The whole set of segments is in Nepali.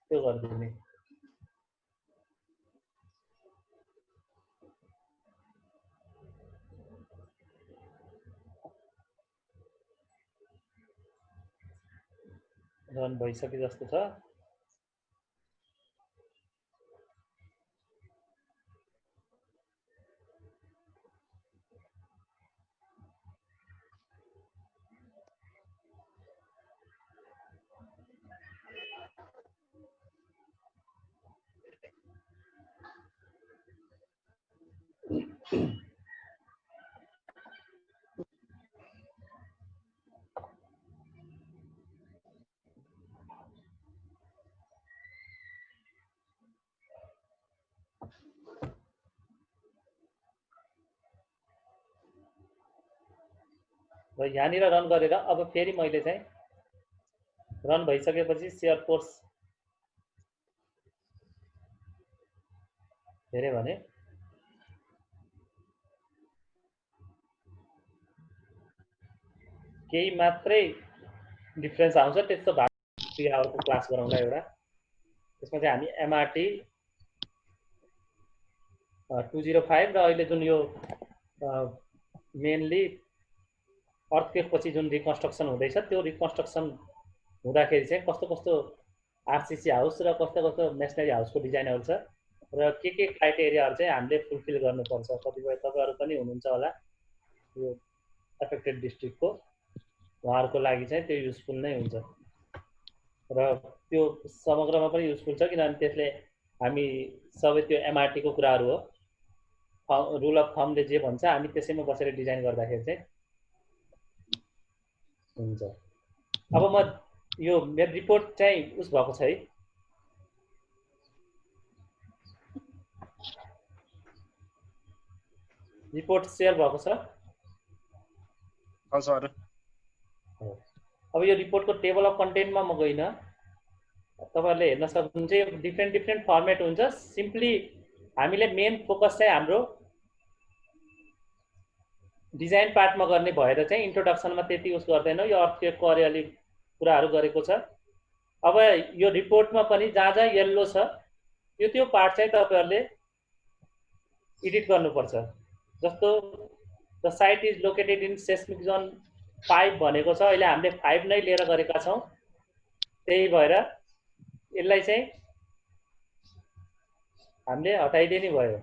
त्यो गरिदिने। रन भइसके जस्तो छ। र यहाँनिर रन गरेर अब फेरि मैले चाहिँ रन भइसकेपछि सेयर फोर्स हेरेँ भने केही मात्रै डिफरेन्स आउँछ। त्यस्तो भएको 3 आवरको क्लास गराउँदा एउटा त्यसमा चाहिँ हामी एमआरटी 205 र अहिले जुन यो मेनली अर्थक्वेक पछि जुन रिकन्स्ट्रक्सन हुँदैछ त्यो रिकन्स्ट्रक्सन हुँदाखेरि चाहिँ कस्तो कस्तो आरसीसी हाउस र कस्तो कस्तो मेसनरी हाउसको डिजाइनहरू छ र के क्राइटेरियाहरू चाहिँ हामीले फुलफिल गर्नुपर्छ। कतिपय तपाईँहरू पनि हुनुहुन्छ होला यो एफेक्टेड डिस्ट्रिक्टको, उहाँहरूको लागि चाहिँ त्यो युजफुल नै हुन्छ र त्यो समग्रमा पनि युजफुल छ किनभने त्यसले हामी सबै त्यो एमआरटीको कुराहरू हो, रुल अफ थम्बले जे भन्छ हामी त्यसैमा बसेर डिजाइन गर्दाखेरि चाहिँ हुन्छ। अब म यो मेरो रिपोर्ट चाहिँ उस भएको छ है, रिपोर्ट सेयर भएको छ। सर अब यो रिपोर्टको टेबल अफ कन्टेन्टमा म गइन, तपाईहरुले हेर्न सक्नुहुन्छ यो डिफ्रेन्ट फर्मेट हुन्छ। सिम्पली हामीले मेन फोकस चाहिँ हाम्रो डिजाइन पार्टमा गर्ने भएर चाहिँ इन्ट्रोडक्सनमा त्यति उस गर्दैनौँ। यो अर्थक्वेकको अलिअलि कुराहरू गरेको छ। अब यो रिपोर्टमा पनि जहाँ जहाँ येल्लो छ त्यो पार्ट चाहिँ तपाईहरुले एडिट गर्नुपर्छ। जस्तो the site is located in seismic John 5 भनेको छ, अहिले हामीले 5 नै लिएर गरेका छौं, त्यही भएर यसलाई चाहिँ हामीले हटाइदिने भयो।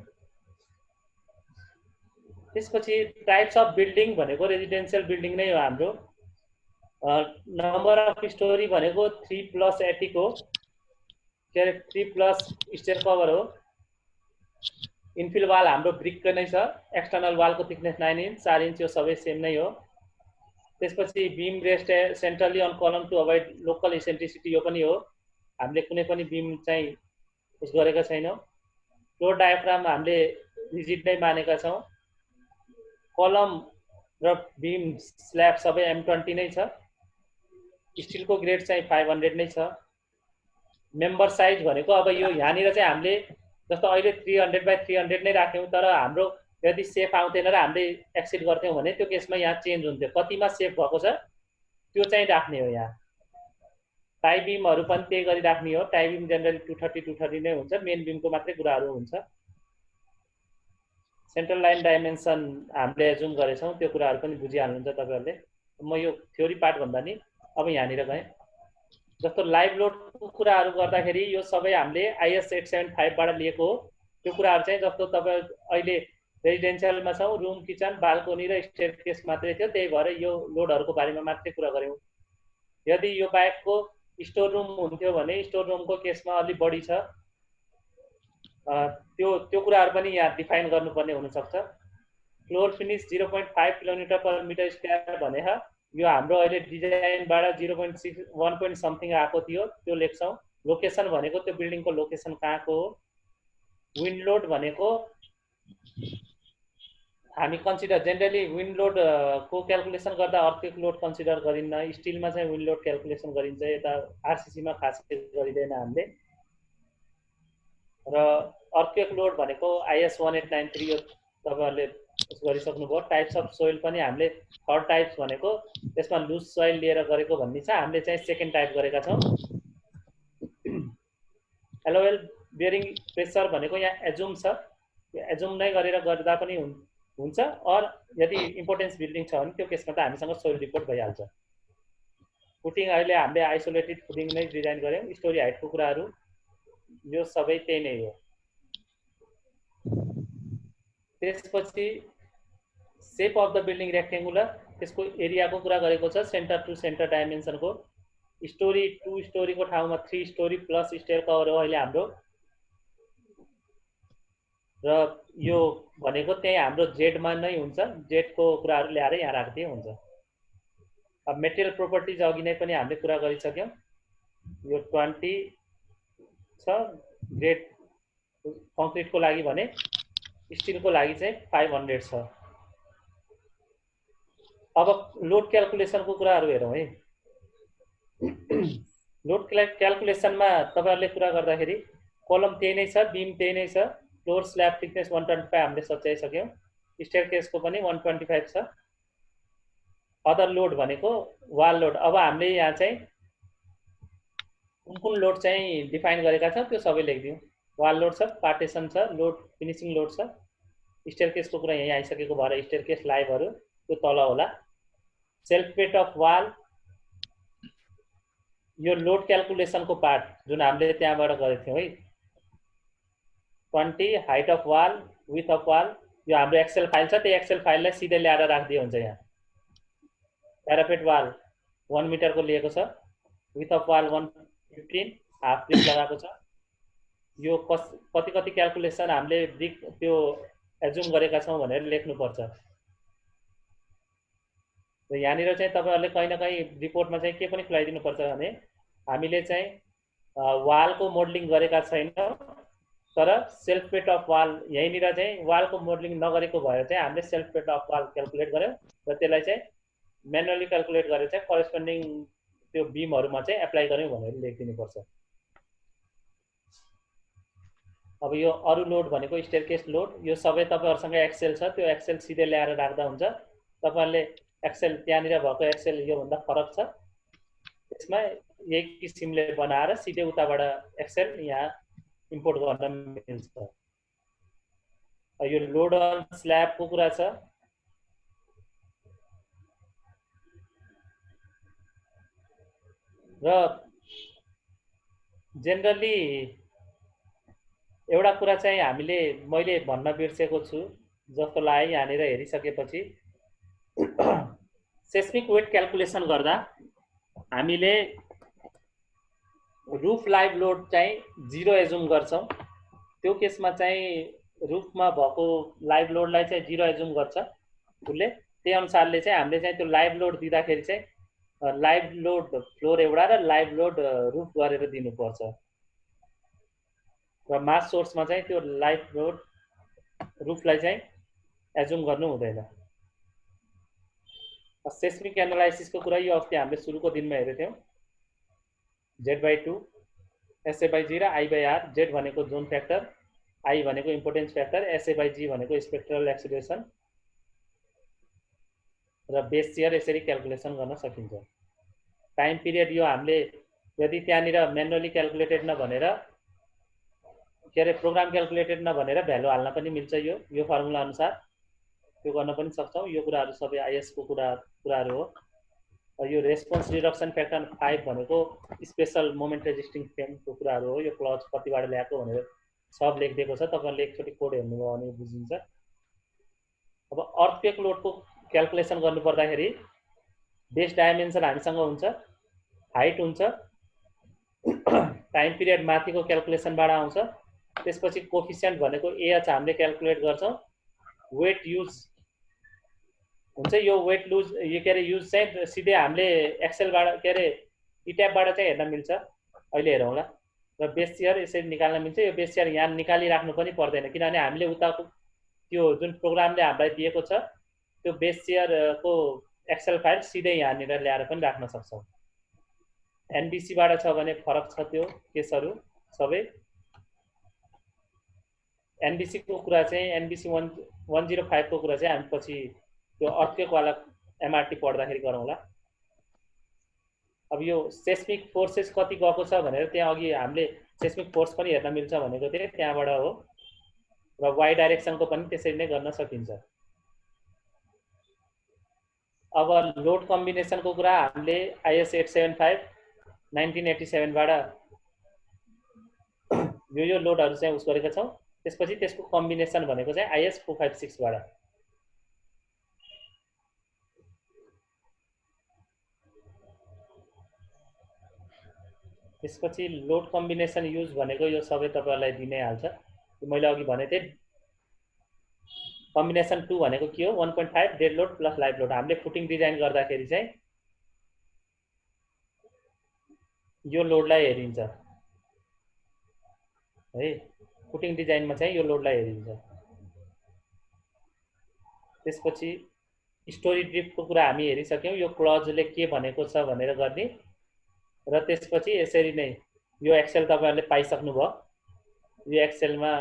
त्यसपछि टाइप्स अफ बिल्डिङ भनेको रेजिडेन्शियल बिल्डिङ नै हो हाम्रो। नम्बर अफ स्टोरी भनेको 3+ एटिक हो, 3+ स्टेयर कभर हो। इन्फिल वाल हाम्रो ब्रिकको नै छ, एक्सटर्नल वालको थिकनेस 9 इंच 4 इंच यो सबै सेम नै हो। त्यसपछि बीम रेस्ट सेन्ट्रली अन कलम टु अभोइड लोकल इसेन्ट्रिसिटी यो पनि हो, हामीले कुनै पनि बीम चाहिँ उस गरेका छैनौं। फ्लोर डायाफ्राम हामीले रिजिड नै मानेका छौं। कलम र बीम स्ल्याब सबै M20 नै छ। स्टिलको ग्रेड चाहिँ 500 नै छ। मेम्बर साइज भनेको अब यो यहाँनिर चाहिँ हामीले जस्तो अहिले 300x300 नै राख्यौं, तर हाम्रो यदि सेफ आउँदैन र हामीले एक्सिड गर्थ्यौं भने त्यो केसमा यहाँ चेन्ज हुन्थ्यो। कतिमा सेफ भएको छ त्यो चाहिँ राख्ने हो। यहाँ टाई बीमहरु पनि त्यही गरी राख्ने हो। टाई बीम जनरली 230 नै हुन्छ, मेन बीमको मात्रै कुराहरु हुन्छ। सेन्ट्रल लाइन डाइमेन्सन हामीले जुम गरेछौं, त्यो कुराहरु पनि बुझिहाल्नुहुन्छ तपाईहरुले। म यो थ्योरी पार्ट भन्दा नि अब यहाँनिर गए। जस्तो लाइभ लोडको कुराहरु गर्दाखेरि यो सबै हामीले IS 875 बाट लिएको हो। त्यो कुराहरु चाहिँ जस्तो तपाई अहिले रेजिडेन्शियलमा छौं, रुम, किचन, बाल्कोनी र स्टेयरकेस मात्रै थियो, त्यही भएर यो लोडहरुको बारेमा मात्रै कुरा गर्यौं। यदि यो बाहेकको स्टोर रुम हुन्थ्यो भने स्टोर रुमको केसमा अलि बढी छ, त्यो कुराहरु पनि यहाँ डिफाइन गर्नुपर्ने हुन सक्छ। Floor finish 0.5 kilometre per metre square भने यो हाम्रो अहिले डिजाइनबाट 0.6 1 point समथिङ आएको थियो, त्यो लेख्छौं। लोकेसन भनेको त्यो बिल्डिङको लोकेसन कहाँको हो। विन्ड लोड भनेको हामी कन्सिडर जनरली विन्ड लोड को क्याल्कुलेसन गर्दा अर्थक्वेक लोड कन्सिडर गरिन्न। स्टिलमा चाहिँ विन्ड लोड क्याल्कुलेसन गरिन्छ, यता आरसीसी मा खासै गरिदैन हामीले। र अर्थक्वेक लोड भनेको IS 1893 यो तपाईहरुले गरिसक्नुभयो। टाइप्स अफ सोइल पनि हामीले थर्ड टाइप्स भनेको त्यसमा लुज सोइल लिएर गरेको भन्ने छ, हामीले चाहिँ सेकेन्ड टाइप गरेका छौं। एलओएल बियरिङ प्रेसर भनेको यहाँ एजुम छ, त्यो एजुम नै गरेर गर्दा पनि हुन्छ। अर यदि इम्पोर्टेन्स बिल्डिङ छ भने त्यो केसमा त हामीसँग सोइल रिपोर्ट भइहाल्छ। फुटिङ अहिले हामीले आइसोलेटेड फुटिङ नै डिजाइन गऱ्यौँ। स्टोरी हाइटको कुराहरू यो सबै त्यही नै हो। त्यसपछि shape of the building rectangular, त्यसको एरियाको कुरा गरेको छ, सेन्टर टु सेन्टर डाइमेन्सनको। स्टोरी 2 स्टोरीको ठाउँमा 3 स्टोरी प्लस स्टेयर कभर हो अहिले हाम्रो। र यो भनेको त्यही हाम्रो जेडमा नै हुन्छ, जेडको कुराहरू ल्याएर यहाँ राख्दै हुन्छ। अब मेटेरियल प्रोपर्टिज अघि नै पनि हामीले कुरा गरिसक्यौँ। यो 20 छ ग्रेड कङ्क्रिटको लागि भने, स्टिलको लागि चाहिँ 500 छ। अब लोड क्याल्कुलेसनको कुराहरू हेरौँ है। लोड क्याल्कुलेसनमा तपाईँहरूले कुरा गर्दाखेरि कलम त्यही नै छ, बिम त्यही नै छ, फ्लोर स्ल्याब थिकनेस 125 हामीले सच्याइसक्यौँ, स्टेयरकेसको पनि 125 छ। अदर लोड भनेको वाल लोड। अब हामीले यहाँ चाहिँ कुन लोड चाहिँ डिफाइन गरेका छौँ त्यो सबै लेखिदिउँ। वाल लोड छ, पार्टेसन छ, लोड फिनिसिङ लोड छ, स्टेयरकेसको कुरा यहीँ आइसकेको भएर स्टेयरकेस लाइभहरू त्यो तल होला। सेल्फ वेट अफ वाल, यो लोड क्याल्कुलेसनको पार्ट जुन हामीले त्यहाँबाट गरेको थियौँ है। 20 height of wall, with of wall, यो हाम्रो एक्सेल फाइल छ, त्यो एक्सेल फाइललाई सिधै ल्याएर राखिदिए हुन्छ। यहाँ प्यारापेट वाल 1 मिटरको लिएको छ, with of wall 115, half brick लगाएको छ। यो कति कति क्याल्कुलेसन हामीले ब्रिक त्यो एजुम गरेका छौँ भनेर लेख्नुपर्छ। र यहाँनिर चाहिँ तपाईँहरूले कहीँ न कहीँ रिपोर्टमा चाहिँ के पनि खुलाइदिनुपर्छ भने हामीले चाहिँ वालको मोडलिङ गरेका छैनौँ, तर सेल्फ वेट अफ वाल यहीँनिर चाहिँ वालको मोडलिङ नगरेको भएर चाहिँ हामीले self weight of wall calculate गऱ्यौँ र त्यसलाई चाहिँ म्यानुअली क्याल्कुलेट गरेर चाहिँ करेस्पोन्डिङ त्यो बिमहरूमा चाहिँ एप्लाई गऱ्यौँ भनेर लेखिदिनुपर्छ। अब यो अरू लोड भनेको स्टेयरकेस लोड, यो सबै तपाईँहरूसँग एक्सेल छ, त्यो एक्सेल सिधै ल्याएर राख्दा हुन्छ। तपाईँहरूले एक्सेल त्यहाँनिर भएको एक्सेल योभन्दा फरक छ, त्यसमा यही किसिमले बनाएर सिधै उताबाट एक्सेल यहाँ इम्पोर्ट गर्न मिल्छ। यो लोड अन स्ल्याबको कुरा छ। र जेनरली एउटा कुरा चाहिँ मैले भन्न बिर्सेको छु जस्तो लाग्यो यहाँनिर हेरिसकेपछि, सेस्मिक वेट क्याल्कुलेसन गर्दा हामीले रुफ लाइभ लोड चाहिँ 0 एजुम गर्छौँ। त्यो केसमा चाहिँ रुफमा भएको लाइभ लोडलाई चाहिँ 0 एजुम गर्छ उसले। त्यही अनुसारले चाहिँ हामीले चाहिँ त्यो लाइभ लोड दिँदाखेरि चाहिँ लाइभ लोड फ्लोर एउटा र लाइभ लोड रुफ गरेर दिनुपर्छ। र मास सोर्समा चाहिँ त्यो लाइभ लोड रुफलाई चाहिँ एजुम गर्नु हुँदैन। सेस्मिक एनालाइसिसको कुरा यो अस्ति हामीले सुरुको दिनमा हेरेको थियौँ। Z/2, SA/G र I/R। Z भनेको जोन फ्याक्टर, I भनेको इम्पोर्टेन्स फ्याक्टर, SA/G भनेको स्पेक्ट्रल एक्सिलेरेसन र बेस सियर यसरी क्याल्कुलेसन गर्न सकिन्छ। टाइम पिरियड यो हामीले यदि त्यहाँनिर म्यानुअली क्याल्कुलेटेड नभनेर के अरे प्रोग्राम क्याल्कुलेटेड नभनेर भ्यालु हाल्न पनि मिल्छ। यो फर्मुला अनुसार त्यो गर्न पनि सक्छौँ। यो कुराहरू सबै आइएसको कुराहरू हो। यो रेस्पोन्स रिडक्सन फ्याक्टर 5 भनेको स्पेसल मोमेन्ट रेजिस्टिङ फ्रेमको कुराहरू हो। यो क्लज कतिबाट ल्याएको भनेर सब लेखिदिएको छ, तपाईँहरूले एकचोटि कोड हेर्नुभयो भने बुझिन्छ। अब अर्थक्वेक लोडको क्याल्कुलेसन गर्नुपर्दाखेरि बेस डाइमेन्सन हामीसँग हुन्छ, हाइट हुन्छ, टाइम पिरियड माथिको क्याल्कुलेसनबाट आउँछ। त्यसपछि कोफिसियन्ट भनेको एएच हामीले क्याल्कुलेट गर्छौँ। वेट युज हुन्छ, यो वेट लुज यो के अरे युज चाहिँ सिधै हामीले एक्सेलबाट के अरे इट्यापबाट चाहिँ हेर्न मिल्छ, अहिले हेरौँला। र बेस सियर यसरी निकाल्न मिल्छ। यो बेस सियर यहाँ निकालिराख्नु पनि पर्दैन, किनभने हामीले उताको त्यो जुन प्रोग्रामले हामीलाई दिएको छ त्यो बेस सियरको एक्सेल फाइल सिधै यहाँनिर ल्याएर पनि राख्न सक्छौँ। एनबिसीबाट छ भने फरक छ त्यो केसहरू सबै। एनबिसीको कुरा चाहिँ एनबिसी 105 को कुरा चाहिँ हामी पछि त्यो अर्थक्वेकवाला एमआरटी पढ्दाखेरि गरौँला। अब यो सेस्मिक फोर्सेस कति गएको छ भनेर त्यहाँ अघि हामीले सेस्मिक फोर्स पनि हेर्न मिल्छ भनेको थिएँ, त्यहाँबाट हो। र वाइ डाइरेक्सनको पनि त्यसरी नै गर्न सकिन्छ। अब लोड कम्बिनेसनको कुरा हामीले IS 875 1987 बाट यो लोडहरू चाहिँ उस गरेका छौँ। त्यसपछि त्यसको कम्बिनेसन भनेको चाहिँ IS 456 बाट। त्यसपछि लोड कम्बिनेसन युज भनेको यो सबै तपाईहरुलाई दिनै हाल्छ। मैले अघि भने थिएँ कम्बिनेसन 2 भनेको के हो, 1.5 dead load plus live load. हामीले फुटिङ डिजाइन गर्दाखेरि चाहिँ यो लोडलाई हेरिन्छ है, फुटिङ डिजाइनमा चाहिँ यो लोडलाई हेरिन्छ। त्यसपछि स्टोरी ड्रिफ्टको कुरा हामी हेरिसक्यौँ, यो क्लजले के भनेको छ भनेर गर्ने। र त्यसपछि यसरी नै यो एक्सेल तपाईहरुले पाइसक्नुभयो। यो एक्सेलमा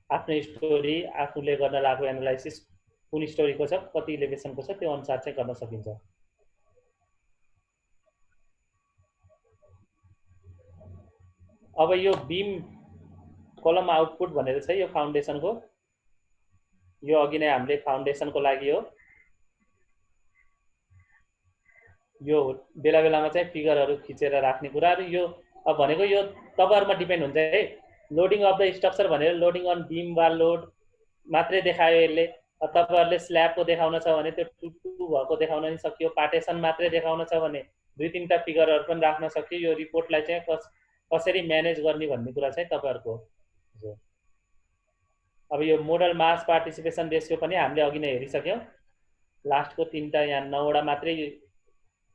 आफ्नो स्टोरी आफूले गर्न लागेको एनालाइसिस कुन स्टोरीको छ, कति इलिभेसनको छ, त्यो अनुसार चाहिँ गर्न सकिन्छ। अब यो बीम कलम आउटपुट भनेर छ यो फाउन्डेसनको। यो अघि नै हामीले फाउन्डेसनको लागि हो। यो बेला बेलामा चाहिँ फिगरहरू खिचेर राख्ने कुराहरू यो अब भनेको यो तपाईहरुमा डिपेन्ड हुन्छ है। लोडिङ अफ द स्ट्रक्चर भनेर लोडिङ अन बीम वा लोड मात्रै देखायो यसले। तपाईहरुले स्ल्याबको देखाउन छ भने त्यो टुटु भएको देखाउन नि सकियो। पार्टेसन मात्रै देखाउन छ भने दुई तीनटा फिगरहरू पनि राख्न सकियो। यो रिपोर्टलाई चाहिँ कसरी म्यानेज गर्ने भन्ने कुरा चाहिँ तपाईहरुको हो। अब यो मोडल मास पार्टिसिपेसन रेशियो पनि हामीले अघि नै हेरिसक्यौँ। लास्टको तीनटा यहाँ 9 वटा मात्रै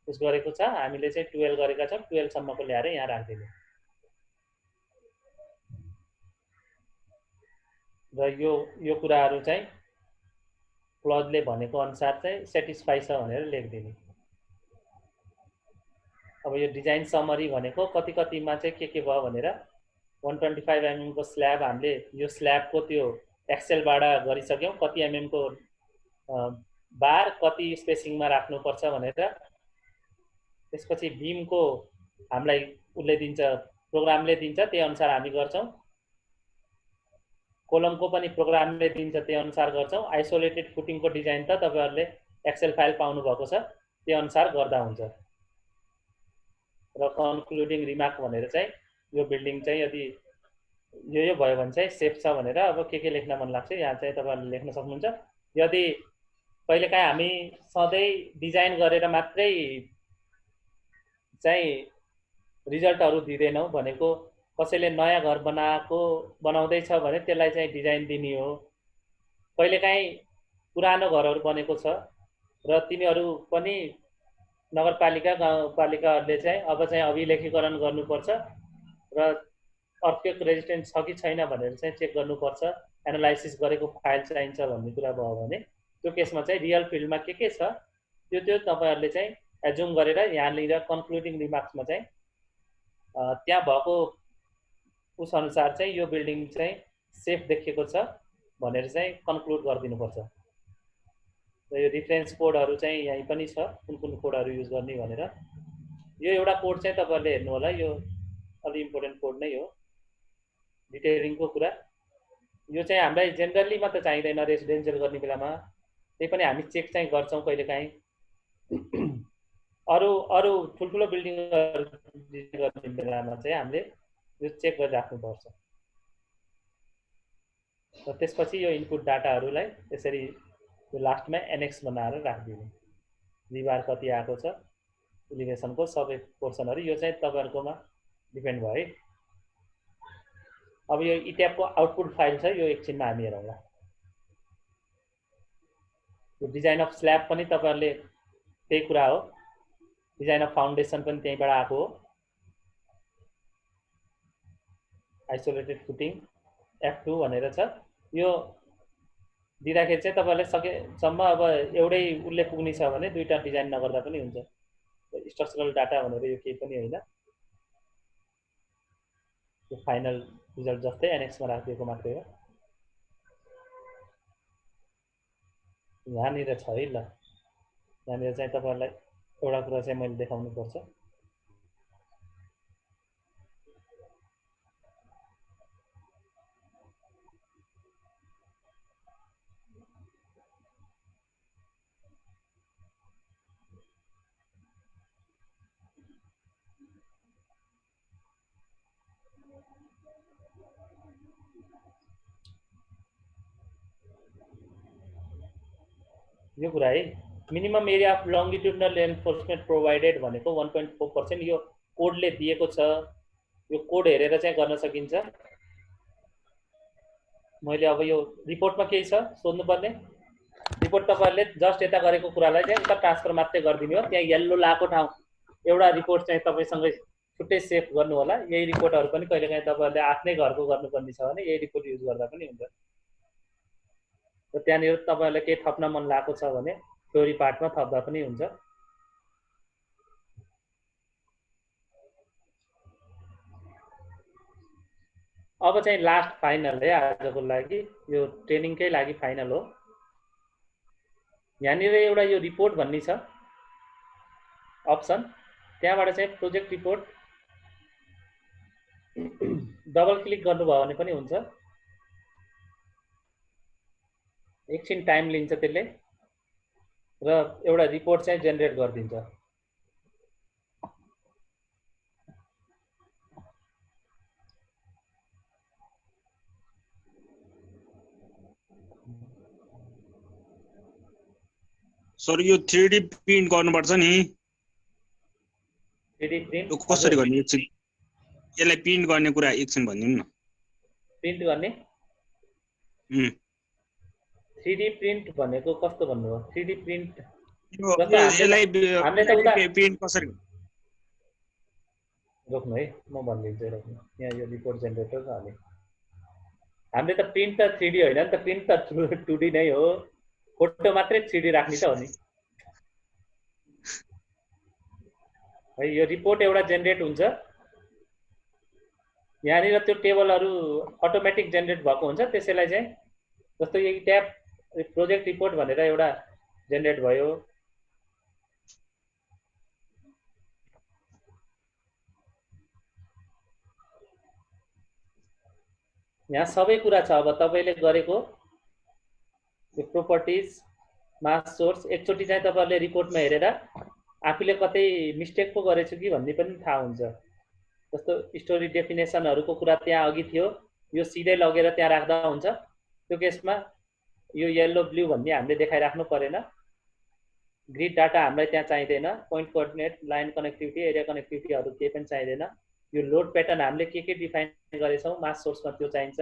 उस गरेको छ, हामीले चाहिँ 12 गरेका छौँ। 12 सम्मको ल्याएर यहाँ राख्दिनु। र यो कुराहरू चाहिँ क्लजले भनेको अनुसार चाहिँ सेटिस्फाई छ भनेर लेखिदिनु। अब यो डिजाइन समरी भनेको कति कतिमा चाहिँ के भयो भनेर 125 mm को स्ल्याब हामीले यो स्ल्याबको त्यो एक्सेलबाट गरिसक्यौँ। कति mm को बार कति स्पेसिङमा राख्नुपर्छ भनेर। त्यसपछि बीमको हामीलाई उसले दिन्छ, प्रोग्रामले दिन्छ, त्यही अनुसार हामी गर्छौँ। कोलमको पनि प्रोग्रामले दिन्छ, त्यही अनुसार गर्छौँ। आइसोलेटेड फुटिङको डिजाइन त तपाईहरुले एक्सेल फाइल पाउनु भएको छ, त्यही अनुसार गर्दा हुन्छ। र कन्क्लुडिङ रिमार्क भनेर चाहिँ यो बिल्डिङ चाहिँ यदि यो भयो भने चाहिँ सेफ छ भनेर अब के लेख्न मन लाग्छ यहाँ चाहिँ तपाईहरुले लेख्न सक्नुहुन्छ। यदि कहिलेकाहीँ हामी सधैँ डिजाइन गरेर मात्रै चाहिँ रिजल्टहरू दिँदैनौँ, भनेको कसैले नयाँ घर बनाउँदैछ भने त्यसलाई चाहिँ डिजाइन दिने हो। कहिलेकाहीँ पुरानो घरहरू बनेको छ र तिनीहरू पनि नगरपालिका गाउँपालिकाहरूले चाहिँ अब चाहिँ अभिलेखीकरण गर्नुपर्छ र अर्थक्वेक रेजिस्टेन्ट छ कि छैन भनेर चाहिँ चेक गर्नुपर्छ, एनालाइसिस गरेको फाइल चाहिन्छ भन्ने कुरा भयो भने त्यो केसमा चाहिँ रियल फिल्डमा के छ त्यो तपाईहरुले चाहिँ एजुम गरेर यहाँनिर कन्क्लुडिङ रिमार्क्समा चाहिँ त्यहाँ भएको उस अनुसार चाहिँ यो बिल्डिङ चाहिँ सेफ देखिएको छ भनेर चाहिँ कन्क्लुड गरिदिनुपर्छ। र यो रिफरेन्स कोडहरू चाहिँ यहीँ पनि छ, कुन कोडहरू युज गर्ने भनेर। यो एउटा कोड चाहिँ तपाईहरुले हेर्नु होला, यो अलि इम्पोर्टेन्ट कोड नै हो डिटेलिङको कुरा। यो चाहिँ हामीलाई जेनरलीमा त चाहिँदैन रेसिडेन्सियल गर्ने बेलामा, त्यही पनि हामी चेक चाहिँ गर्छौँ कहिलेकाहीँ। अरू ठुल्ठुलो बिल्डिङहरू गर्ने बेलामा चाहिँ हामीले यो चेक गरिराख्नुपर्छ। र त्यसपछि यो इनपुट डाटाहरूलाई यसरी यो लास्टमा एनेक्स बनाएर राखिदिनु। रिबार कति आएको छ, इलिभेसनको सबै पोर्सनहरू, यो चाहिँ तपाईहरुकोमा डिपेन्ड भयो है। अब यो इट्यापको आउटपुट फाइल छ, यो एकछिनमा हामी हेरौँला। यो डिजाइन अफ स्ल्याब पनि तपाईहरुले त्यही कुरा हो, डिजाइन अफ फाउन्डेसन पनि त्यहीँबाट आएको हो। आइसोलेटेड फुटिङ F2 भनेर छ। यो दिँदाखेरि चाहिँ तपाईहरुले सकेसम्म अब एउटै उसले पुग्ने छ भने दुईटा डिजाइन नगर्दा पनि हुन्छ। स्ट्रक्चरल डाटा भनेर यो केही पनि होइन, यो फाइनल रिजल्ट जस्तै एनेक्समा राखिदिएको मात्रै हो। यहाँनिर छ है, ल यहाँनिर चाहिँ तपाईहरुलाई एउटा कुरा चाहिँ मैले देखाउनु पर्छ। यो कुरा है minimum area of longitudinal एन्फोर्समेन्ट provided भनेको 1.4% यो कोडले दिएको छ। यो कोड हेरेर चाहिँ गर्न सकिन्छ। मैले अब यो रिपोर्टमा केही छ सोध्नुपर्ने? रिपोर्ट तपाईँहरूले जस्ट यता गरेको कुरालाई चाहिँ उता ट्रान्सफर मात्रै गरिदिनु हो। त्यहाँ येल्लो लाएको ठाउँ एउटा रिपोर्ट चाहिँ तपाईँसँगै छुट्टै सेभ गर्नु होला। यही रिपोर्टहरू पनि कहिलेकाहीँ तपाईँहरूले आफ्नै घरको गर्नुपर्ने छ भने यही रिपोर्ट युज गर्दा पनि हुन्छ। र त्यहाँनिर तपाईँहरूलाई केही थप्न मन लागेको छ भने थ्योरी पार्टमा थप्दा पनि हुन्छ। अब चाहिँ लास्ट फाइनल है आजको लागि, यो ट्रेनिङकै लागि फाइनल हो। यहाँनिर एउटा यो रिपोर्ट भन्ने छ अप्सन, त्यहाँबाट चाहिँ प्रोजेक्ट रिपोर्ट डबल क्लिक गर्नुभयो भने पनि हुन्छ। एकछिन टाइम लिन्छ त्यसले र एउटा रिपोर्ट चाहिँ जेनेरेट गरिदिन्छ। सर यो 3D प्रिन्ट गर्नुपर्छ नि? 3D प्रिन्ट कसरी गर्ने? एकछिन यसलाई प्रिन्ट गर्ने कुरा एकछिन भनिदिनु न। प्रिन्ट गर्ने 3D प्रिन्ट भनेको कस्तो भन्नुभयो? 3D प्रिन्ट यसलाई प्रिन्ट कसरी? रोक्नु है, म भनिदिन्छु। रोक्नु, यहाँ यो रिपोर्ट जेनेरेटर छ। अनि हामीले त प्रिन्ट त 3D होइन नि त, प्रिन्ट त 2D नै हो। फोटो मात्रै 3D राख्ने त हो नि है। यो रिपोर्ट एउटा जेनेरेट हुन्छ। यहाँनिर त्यो टेबलहरू अटोमेटिक जेनेरेट भएको हुन्छ। त्यसैलाई चाहिँ जस्तो यही ट्याब प्रोजेक्ट रिपोर्ट भनेर एउटा जेनेरेट भयो। यहाँ सबै कुरा छ। अब तपाईँले गरेको यो प्रोपर्टिज, मास सोर्स, एकचोटि चाहिँ तपाईँहरूले रिपोर्टमा हेरेर आफूले कतै मिस्टेक पो गरेछु कि भन्ने पनि थाहा हुन्छ। जस्तो स्टोरी डेफिनेसनहरूको कुरा त्यहाँ अघि थियो, यो सिधै लगेर त्यहाँ राख्दा हुन्छ। त्यो केसमा यो येल्लो ब्लू भन्ने हामीले देखाइराख्नु परेन। ग्रिड डाटा हामीलाई त्यहाँ चाहिँदैन। Point coordinate, line connectivity, area कनेक्टिभिटीहरू केही पनि चाहिँदैन। यो लोड प्याटर्न हामीले के डिफाइन गरेछौँ मास सोर्समा त्यो चाहिन्छ।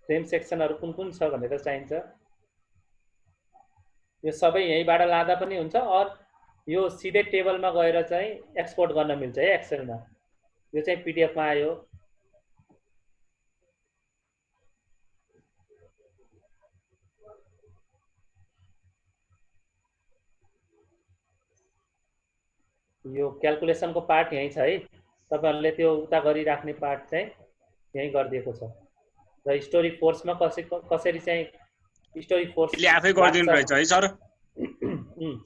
फ्रेम सेक्सनहरू कुन कुन छ भनेर चाहिन्छ। यो सबै यहीँबाट लाँदा पनि हुन्छ। और यो सिधै टेबलमा गएर चाहिँ एक्सपोर्ट गर्न मिल्छ है एक्सेलमा। यो चाहिँ पिडिएफमा आयो। यो क्याल्कुलेसनको पार्ट यहीँ छ है। तपाईँहरूले त्यो उता गरिराख्ने पार्ट चाहिँ यहीँ गरिदिएको छ। र स्टोरी फोर्समा कसरी चाहिँ स्टोरी फोर्सले आफै गरिदिनु रहेछ है सर।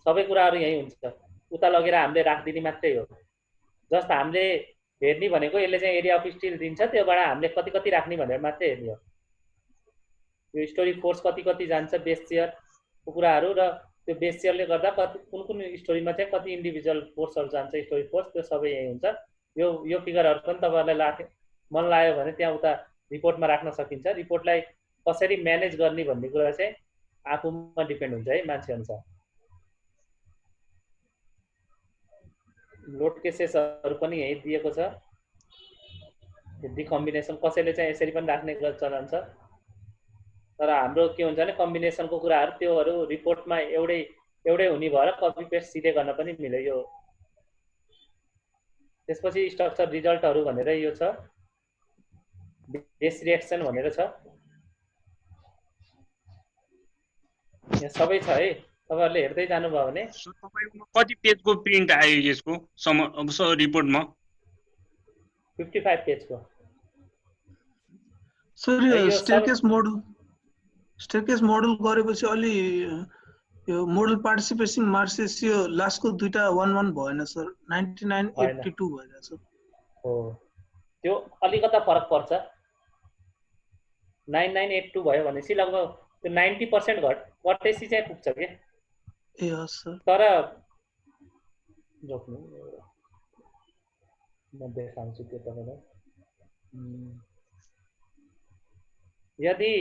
सबै कुराहरू यहीँ हुन्छ। उता लगेर हामीले राखिदिने मात्रै हो। जस्ट हामीले हेर्ने भनेको यसले चाहिँ एरिया अफ स्टिल दिन्छ, त्योबाट हामीले कति राख्ने भनेर मात्रै हेर्ने हो। यो स्टोरी फोर्स कति जान्छ बेस सेयरको कुराहरू, र त्यो बेस सेयरले गर्दा कुन स्टोरीमा चाहिँ कति इन्डिभिजुअल फोर्सहरू जान्छ स्टोरी फोर्स, त्यो सबै यहीँ हुन्छ। यो फिगरहरू पनि तपाईँहरूलाई मन लाग्यो भने त्यहाँ उता रिपोर्टमा राख्न सकिन्छ। रिपोर्टलाई कसरी म्यानेज गर्ने भन्ने कुरा चाहिँ आफूमा डिपेन्ड हुन्छ है, मान्छे अनुसार। लोड केसेसहरू पनि यहीँ दिएको छ। डिकम्बिनेसन कसैले चाहिँ यसरी पनि राख्ने चलन छ। तर हाम्रो के हुन्छ भने कम्बिनेसनको कुराहरू त्योहरू रिपोर्टमा एउटै हुने भएर कपी पेस्ट सिधै गर्न पनि मिल्यो। यो त्यसपछि स्ट्रक्चर रिजल्टहरू भनेर यो छ। बेस रिएक्सन भनेर छ। यहाँ सबै छ है। तपाईँहरूले हेर्दै जानुभयो भने कति पेजको प्रिन्ट आयो यसको रिपोर्टमा? 55 पेजको। सर यो स्टेयरकेस मोडल गरेपछि अलि यो मोडल पार्टिसिपेसन मार्क्स यो लास्टको दुईटा 1-1 भएन सर 9982 भइरहेछ हो त्यो अलिकता फरक पर्छ 9982 भयो भनेपछि लगभग त्यो 90% घटेसी चाहिँ पुग्छ के ए हस् सर तर जोक्नु म देखाउँछु त्यो तपाईलाई यदि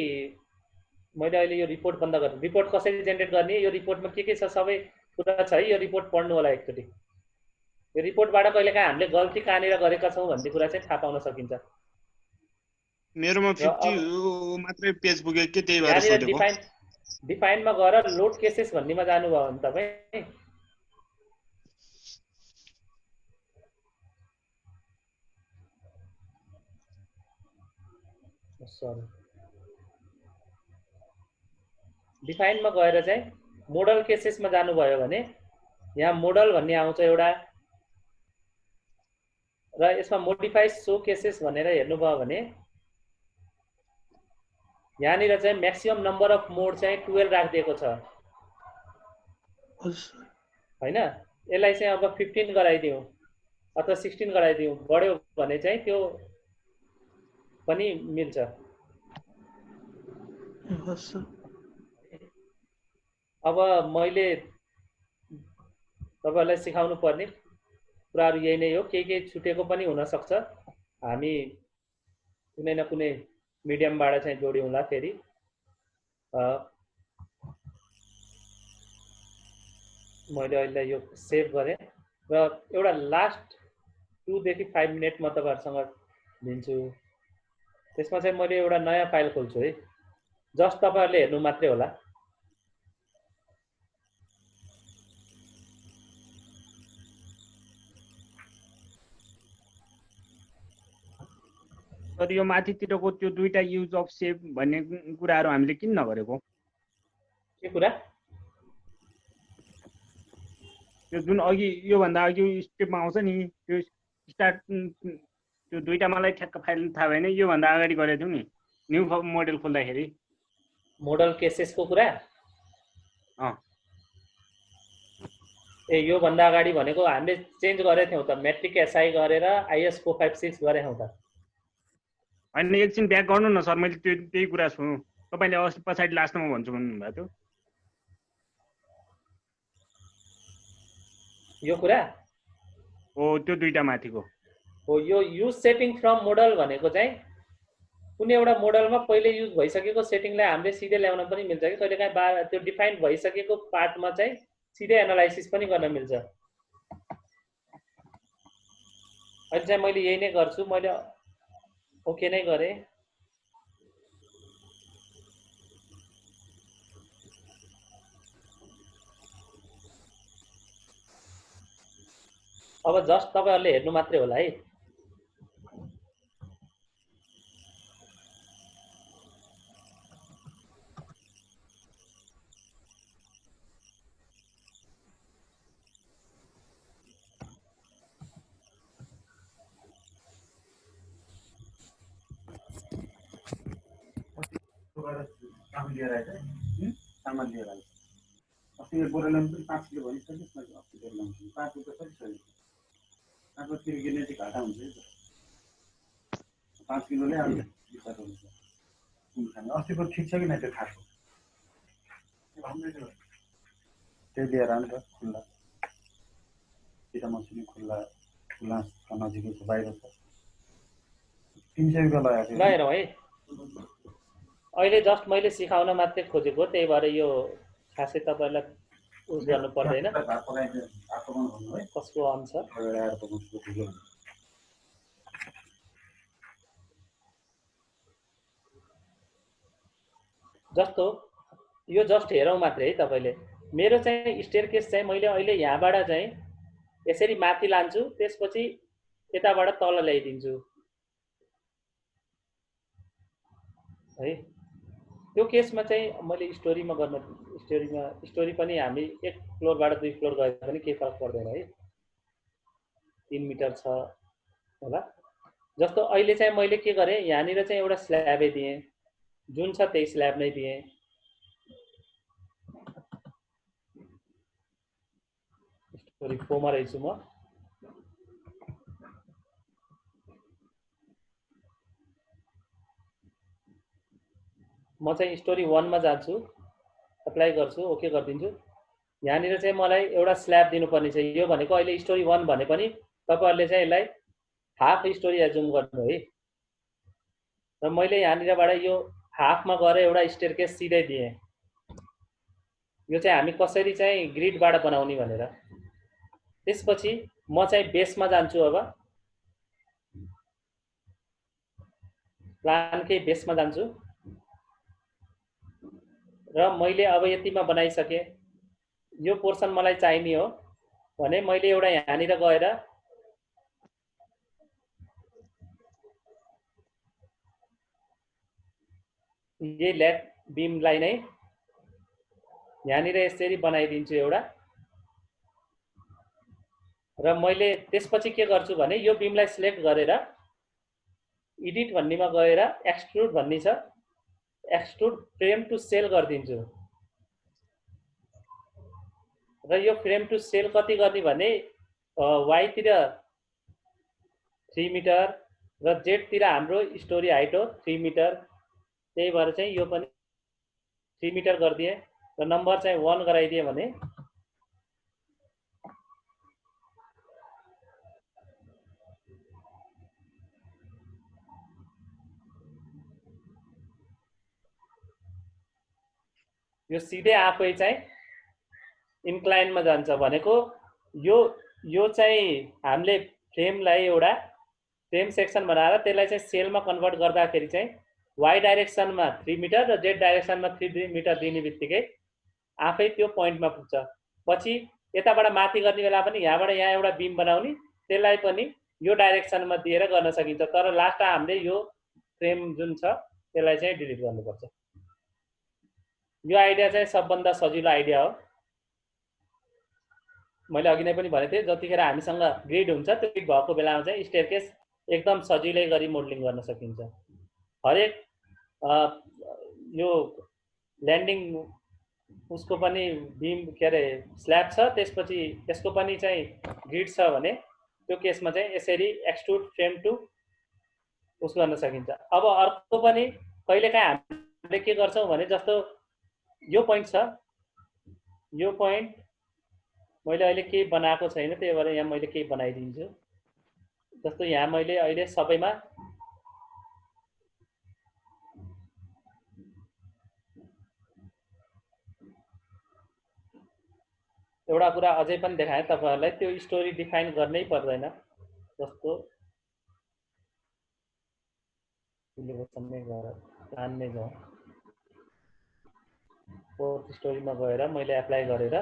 मैले अहिले यो रिपोर्ट बन्द गरेँ रिपोर्ट कसरी जेनेरेट गर्ने यो रिपोर्टमा के छ सबै कुरा छ है यो रिपोर्ट पढ्नु होला एकचोटि यो रिपोर्टबाट कहिलेकाहीँ हामीले गल्ती कहाँनिर गरेका छौँ भन्ने कुरा चाहिँ थाहा पाउन सकिन्छ मेरोमा 50 मात्रै पेज पुग्यो के त्यही भएर सोधेको डिफाइनमा गएर लोड केसेस भन्नेमा जानुभयो भने तपाईँ सरी डिफाइनमा गएर चाहिँ मोडल केसेसमा जानुभयो भने यहाँ मोडल भन्ने आउँछ एउटा र यसमा मोडिफाई सो केसेस भनेर हेर्नुभयो भने यहाँनिर चाहिँ म्याक्सिमम नम्बर अफ मोड चाहिँ 12 राखिदिएको छ हैन यसलाई चाहिँ अब 15 गराइदिउँ अथवा 16 गराइदिउँ बढ्यो भने चाहिँ त्यो पनि मिल्छ अब मैले तपाईहरुलाई सिकाउनु पर्ने कुराहरु यही नै हो के छुटेको पनि हुन सक्छ हामी कुनै न कुनै मिडियमबाट चाहिँ जोडिउँला फेरि मैले अहिले यो सेभ गरे र एउटा लास्ट 2 देखि 5 मिनेट म तपाईहरुसँग दिन्छु त्यसमा चाहिँ मैले एउटा नयाँ फाइल खोल्छु है जस्ट तपाईहरुले हेर्नु मात्रै होला तर यो माथितिरको त्यो दुईटा युज अफ सेभ भन्ने कुराहरु हामीले किन नगरेको के कुरा त्यो जुन अघि यो भन्दा अघि स्टेपमा आउँछ नि त्यो स्टार्ट त्यो दुईटा मलाई ठ्याक्क फाइल थाहा भएन यो भन्दा अगाडि गरेको थियौ नि न्यू मोडल खोल्दाखेरि मोडल केसेसको कुरा ए यो भन्दा अगाडि भनेको हामीले चेन्ज गरेको थियौ त मेट्रिक एसआई गरेर आईएस 456 गरेछौं त अनि एकछिन ब्याक गर्नु न सर मैले त्यही कुरा सुन्नु तपाईले अस्ति पछाडी लास्टमा भन्छु भन्नु भएको थियो यो कुरा हो त्यो दुईटा माथिको हो यो युज सेटिङ फ्रम मोडल भनेको चाहिँ कुनै एउटा मोडलमा पहिले युज भइसकेको सेटिङलाई हामीले सिधै ल्याउन पनि मिल्छ कि कहिलेकाहीँ त्यो डिफाइन भइसकेको पार्टमा चाहिँ सिधै एनालाइसिस पनि गर्न मिल्छ अहिले चाहिँ मैले यही नै गर्छु मैले ओके नै गरे अब जस्ट तपाईहरुले हेर्नु मात्रै होला है सामान लिएर आए अस्ति बोरालाई पनि 5 किलो भनिसक्यो अस्ति बोरालाई 5 रुपैयाँ कति छ आफ्नो किलो किन्ने चाहिँ घाटा हुन्छ नि 5 किलोले आउँछ अस्तिको ठिक छ कि नै त्यो खासको त्यही लिएर आउनु त खुल्ला पिता मसिनो खुल्ला नजिकै छ बाहिर छ 300 रुपैयाँ लगाएको ल हेरौँ है अहिले जस्ट मैले सिकाउन मात्रै खोजेको त्यही भएर यो खासै तपाईहरुलाई उस गर्नु पर्दैन कसको आन्सर जस्तो यो जस्ट हेरौँ मात्रै है तपाईले मेरो चाहिँ स्टेयरकेस चाहिँ मैले अहिले यहाँबाट चाहिँ यसरी माथि लान्छु त्यसपछि यताबाट तल ल्याइदिन्छु है त्यो केसमा चाहिँ मैले स्टोरीमा स्टोरी पनि हामी 1 फ्लोरबाट 2 फ्लोर गए पनि केही फरक पर्दैन है 3 मिटर छ होला जस्तो अहिले चाहिँ मैले के गरे यहाँनिर चाहिँ एउटा स्ल्याबै दिए जुन छ त्यही स्ल्याब नै दिए स्टोरी 4 मा रहेछु म चाहिँ स्टोरी 1 मा जान्छु, एप्लाई गर्छु, ओके गरिदिन्छु। यहाँनिर चाहिँ मलाई एउटा स्ल्याब दिनुपर्ने छ। यो भनेको अहिले स्टोरी 1 भने पनि तपाईहरुले चाहिँ यसलाई हाफ स्टोरी एजुम गर्नु है। र मैले यहाँनिरबाट यो हाफमा गएर एउटा स्टेयरकेस सिधै दिएँ। यो चाहिँ हामी कसरी चाहिँ ग्रिडबाट बनाउने भनेर। त्यसपछि म चाहिँ बेसमा जान्छु। अब प्लानकै बेसमा जान्छु र मैले अब यतिमा बनाइसके। यो पोर्सन मलाई चाहिने हो भने मैले एउटा यहाँनिर गएर यही लेट बीमलाई नै यहाँनिर यसरी बनाइदिन्छु एउटा। र मैले त्यसपछि के गर्छु भने यो बीमलाई सिलेक्ट गरेर एडिट भन्नेमा गएर एक्सट्रुड भन्ने छ, एक्सट्रुड फ्रेम टु सेल गरिदिन्छु। र यो फ्रेम टु सेल कति गर्ने भने वाइ तिर 3 मिटर र जेड तिर हाम्रो स्टोरी हाइट हो 3 मिटर। त्यही भएर चाहिँ यो पनि 3 मिटर गरिदिए र नम्बर चाहिँ 1 गराइदिए भने यो सिधै आफै चाहिँ इन्क्लाइनमा जान्छ। भनेको यो चाहिँ हामीले फ्रेमलाई एउटा फ्रेम सेक्सन बनाएर त्यसलाई चाहिँ सेलमा कन्भर्ट गर्दाखेरि चाहिँ वाइ डाइरेक्सनमा 3 मिटर र जेड डाइरेक्सनमा 3 मिटर दिने बित्तिकै आफै त्यो पोइन्टमा पुग्छ। पछि यताबाट माथि गर्ने बेला पनि यहाँबाट यहाँ एउटा बीम बनाउने, त्यसलाई पनि यो डाइरेक्सनमा दिएर गर्न सकिन्छ। तर लास्टमा हामीले यो फ्रेम जुन छ त्यसलाई चाहिँ डिलिट गर्नुपर्छ। यो आइडिया चाहिँ सबभन्दा सजिलो आइडिया हो। मैले अघि नै पनि भनेको थिएँ, जतिखेर हामीसँग ग्रिड हुन्छ त्यो ग्रिड भएको बेलामा चाहिँ स्टेयरकेस एकदम सजिलै गरी मोडलिङ गर्न सकिन्छ। हरेक यो ल्यान्डिङ उसको पनि बीम के अरे स्ल्याब छ, त्यसपछि यसको पनि चाहिँ ग्रिड छ भने त्यो केसमा चाहिँ यसरी एक्सट्रुड फ्रेम टु उस गर्न सकिन्छ। अब अर्को पनि कहिलेकाहीँ हामीले के गर्छौँ भने जस्तो यो पोइन्ट छ, यो पोइन्ट मैले अहिले केही बनाएको छैन, त्यही भएर यहाँ मैले केही बनाइदिन्छु। जस्तो यहाँ मैले अहिले सबैमा एउटा कुरा अझै पनि देखाएँ तपाईहरुलाई, त्यो स्टोरी डिफाइन गर्नै पर्दैन। जस्तो इलेभेनमै गएर प्लानमै जाउँ, फोर्थ स्टोरीमा गएर मैले एप्लाई गरेर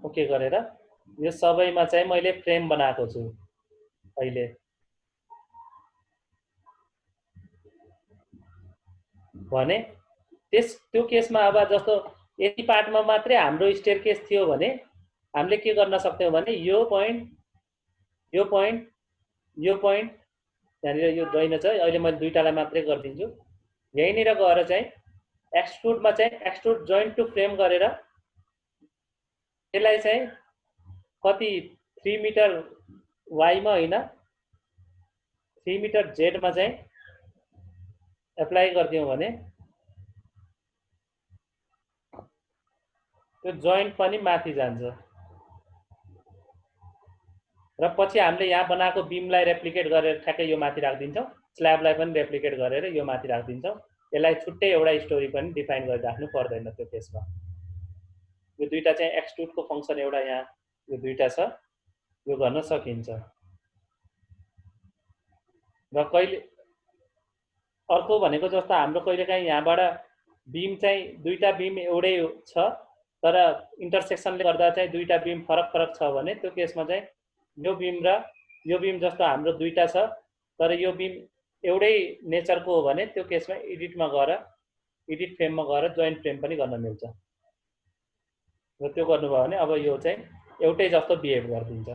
ओके गरेर यो सबैमा चाहिँ मैले फ्रेम बनाएको छु अहिले। भने त्यो केसमा अब जस्तो यति पार्टमा मात्रै हाम्रो स्टेयरकेस थियो भने हामीले के गर्न सक्थ्यौँ भने यो पोइन्ट यो पोइन्ट यो पोइन्ट यहाँनिर यो दैन छ, अहिले मैले दुईटालाई मात्रै गरिदिन्छु। यहीँनिर गएर चाहिँ एक्सट्रुडमा चाहिँ एक्सट्रुड जोइन्ट टु फ्रेम गरेर त्यसलाई चाहिँ कति 3 मिटर वाइमा होइन 3 मिटर जेडमा चाहिँ एप्लाई गरिदियौँ भने त्यो जोइन्ट पनि माथि जान्छ। र पछि हामीले यहाँ बनाएको बीमलाई रेप्लिकेट गरेर ठ्याक्कै यो माथि राखिदिन्छौँ, स्ल्याबलाई पनि रेप्लिकेट गरेर यो माथि राखिदिन्छौँ। यसलाई छुट्टै एउटा स्टोरी पनि डिफाइन गरिराख्नु पर्दैन त्यो केसमा। यो दुईटा चाहिँ एक्सट्रुडको फङ्सन एउटा यहाँ यो दुईटा छ, यो गर्न सकिन्छ। र कहिले अर्को भनेको जस्तो हाम्रो कहिलेकाहीँ यहाँबाट बीम चाहिँ दुईटा बीम एउटै छ तर इन्टरसेक्सनले गर्दा चाहिँ दुईटा बीम फरक फरक छ भने त्यो केसमा चाहिँ यो बीम र यो बीम जस्तो हाम्रो दुईटा छ तर यो बीम एउटै नेचरको हो भने त्यो केसमा एडिटमा गएर एडिट फ्रेममा गएर जोइन्ट फ्रेम पनि गर्न मिल्छ। र त्यो गर्नुभयो भने अब यो चाहिँ एउटै जस्तो बिहेभ गरिदिन्छ।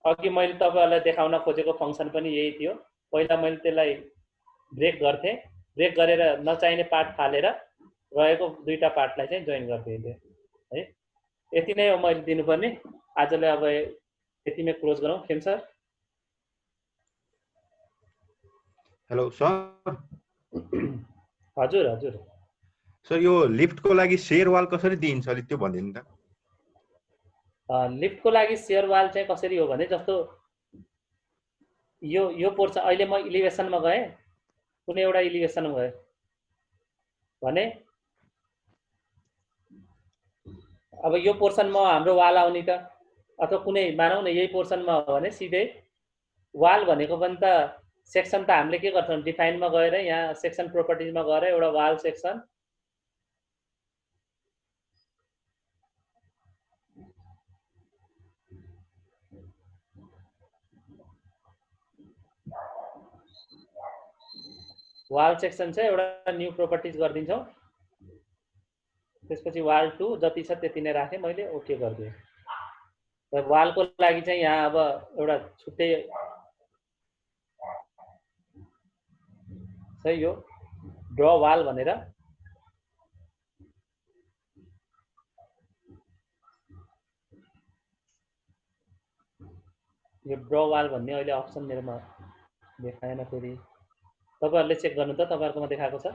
अघि मैले तपाईहरुलाई देखाउन खोजेको फङ्सन पनि यही थियो। पहिला मैले त्यसलाई ब्रेक गर्थे, ब्रेक गरेर नचाहिने पार्ट फालेर रहेको दुईटा पार्टलाई चाहिँ जोइन गरिदिन्थे है। यति नै हो मैले दिनुपर्ने आजलाई। अब यतिमै क्लोज गरौँ। खेम सर। Hello sir. हजुर हजुर सर यो लिफ्टको लागि शेयर वाल कसरी दिइन्छ अलिक त्यो भनिदिनु त। लिफ्टको लागि शेयर वाल चाहिँ कसरी हो भने जस्तो यो पोर्सन अहिले म इलिभेसनमा गएँ, कुनै एउटा इलिभेसनमा गएँ भने अब यो पोर्सनमा हाम्रो वाल आउने त, अथवा कुनै मानौँ न यही पोर्सनमा हो भने सिधै वाल भनेको पनि त सेक्सन त हामीले के गर्छौँ डिफाइनमा गएर यहाँ सेक्सन प्रोपर्टिजमा गएर एउटा वाल सेक्सन वाल सेक्सन चाहिँ एउटा न्यू प्रोपर्टिज गरिदिन्छौँ। त्यसपछि वाल 2 जति छ त्यति नै राखेँ मैले, ओके गरिदिएँ। र वालको लागि चाहिँ यहाँ अब एउटा छुट्टै चाहिँ यो ड्र वाल भनेर यो ड्र वाल भन्ने अहिले अप्सन मेरोमा देखाएन। फेरि तपाईहरुले चेक गर्नु त तपाईहरुकोमा देखाएको छ।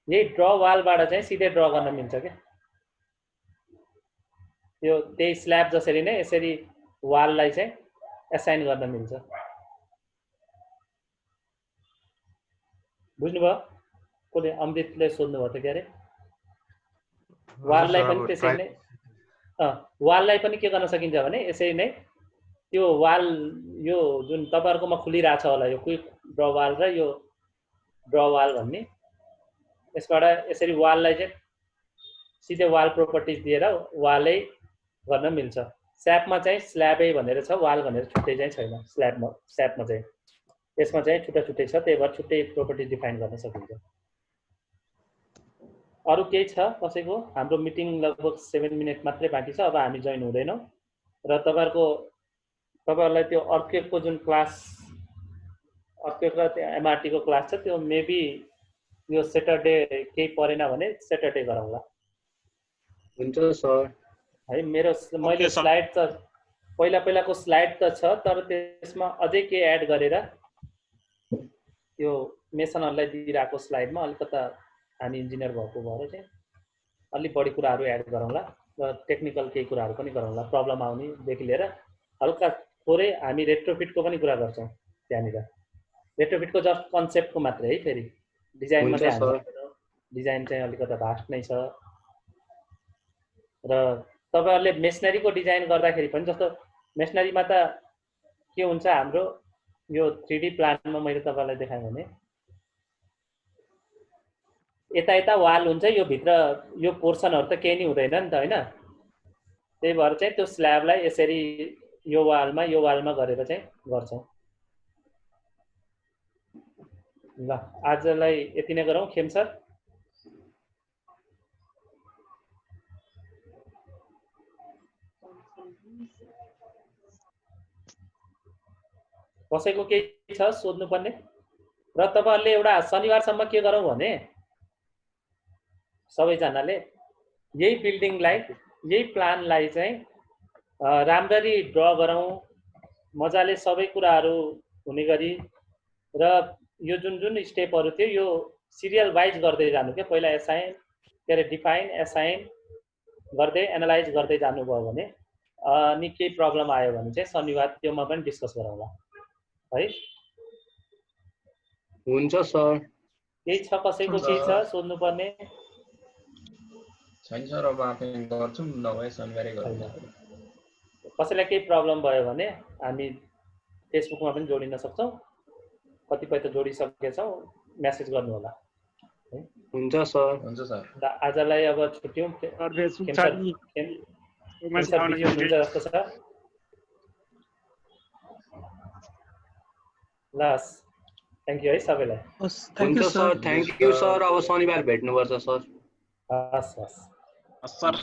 यही ड्र वालबाट चाहिँ सिधै ड्र गर्न मिल्छ के। यो त्यही स्ल्याब जसरी नै यसरी वाललाई चाहिँ एसाइन गर्न मिल्छ। बुझ्नुभयो? कसले अमृतले सोध्नु भयो त के अरे? वाललाई पनि त्यसरी नै वाललाई पनि के गर्न सकिन्छ भने यसरी नै त्यो वाल यो जुन तपाईहरुकोमा खुलिरहेछ होला यो क्विक ड्र वाल र यो ड्र वाल भन्ने, यसबाट यसरी वाललाई चाहिँ सिधै वाल प्रोपर्टिज दिएर वालै गर्न मिल्छ। स्यापमा चाहिँ स्ल्याबै भनेर छ, वाल भनेर छुट्टै चाहिँ छैन। स्यापमा चाहिँ यसमा चाहिँ छुट्टा छुट्टै छ, त्यही भएर छुट्टै प्रोपर्टिज डिफाइन गर्न सकिन्छ। अरु केही छ कसैको? हाम्रो मिटिङ लगभग 7 मिनेट मात्रै बाँकी छ, अब हामी जोइन हुँदैनौँ। र तपाईहरुलाई त्यो अर्थक्वेकको जुन क्लास, अर्थक्वेक र त्यो एमआरटी को क्लास छ त्यो मेबी यो सैटरडे केही परेन भने सैटरडे गरौँला। हुन्छ सर। है मैले स्लाइड त पहिलाको स्लाइड त छ, तर त्यसमा अझै के एड गरेर यो मेसनहरुलाई दिइराको स्लाइडमा अलिकता हामी इन्जिनियर भएको भएर चाहिँ अलि बढी कुराहरु एड गरौँला र टेक्निकल केही कुराहरु पनि गरौँला। प्रब्लम आउने देखि लिएर हल्का थोरै हामी रेट्रोफिटको पनि कुरा गर्छौं त्यहाँनिर। रेट्रोफिटको जस्ट कन्सेप्टको मात्रै है। फेरि डिजाइनमा चाहिँ डिजाइन चाहिँ अलिकता भास्ट नै छ। र तपाईहरुले मेसनरीको डिजाइन गर्दाखेरि पनि जस्तो मेसनरीमा त के हुन्छ हाम्रो यो 3D प्लानमा मैले तपाईहरुलाई देखाएँ भने यता वाल हुन्छ, यो भित्र यो पोर्सनहरु त केही नै हुँदैन नि त हैन। त्यही भएर चाहिँ त्यो स्ल्याबलाई यसरी यो वालमा गरेर चाहिँ गर्छौं। ल आजलाई यति नै गरौँ। खेम सर। कसैको केही छ सोध्नुपर्ने? र तपाईहरुले एउटा शनिबारसम्म के गरौँ भने सबैजनाले यही बिल्डिङलाई, यही प्लानलाई चाहिँ राम्ररी ड्र गरौँ, मजाले सबै कुराहरु हुने गरी। र यो जुन स्टेपहरु थियो यो सिरियल वाइज गर्दै जानु के। पहिला एसाइन के अरे डिफाइन, एसाइन गर्दै एनालाइज गर्दै जानुभयो भने अनि केही प्रब्लम आयो भने चाहिँ शनिबार त्योमा पनि डिस्कस गरौँला है। हुन्छ सर। केही छ कसैको केही छ सोध्नुपर्ने? छैन सर, अब आफै गर्छौं, नभए शनिबारै गरौँ। कसैलाई केही प्रब्लम भयो भने हामी फेसबुकमा पनि जोडिन सक्छौं। कतिपय त जोडिसकेछौं, मेसेज गर्नु होला। हुन्छ सर। हुन्छ सर। आजलाई अब छुट्यौं। जस्तो छ लस। थ्यांक यू है सबैलाई। हुन्छ सर, थ्यांक यू सर। अब शनिबार भेट्नुपर्छ सर। हस् हस् सर।